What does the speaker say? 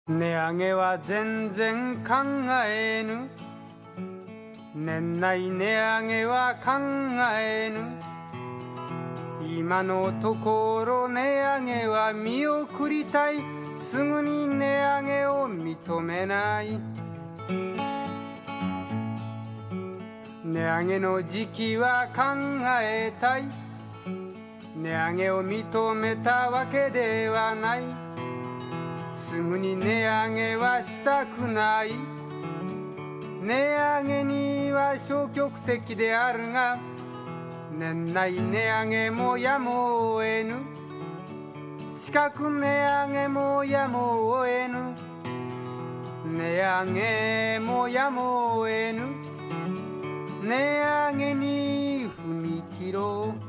値上げは全然考えぬ。年内値上げは考えぬ。今のところ値上げは見送りたい。すぐに値上げを認めない。値上げの時期は考えたい。値上げを認めたわけではない。すぐに値上げはしたくない。値上げには消極的であるが、年内値上げもやむを得ぬ。近く値上げもやむを得ぬ。値上げもやむを得ぬ。値上げに踏み切ろう。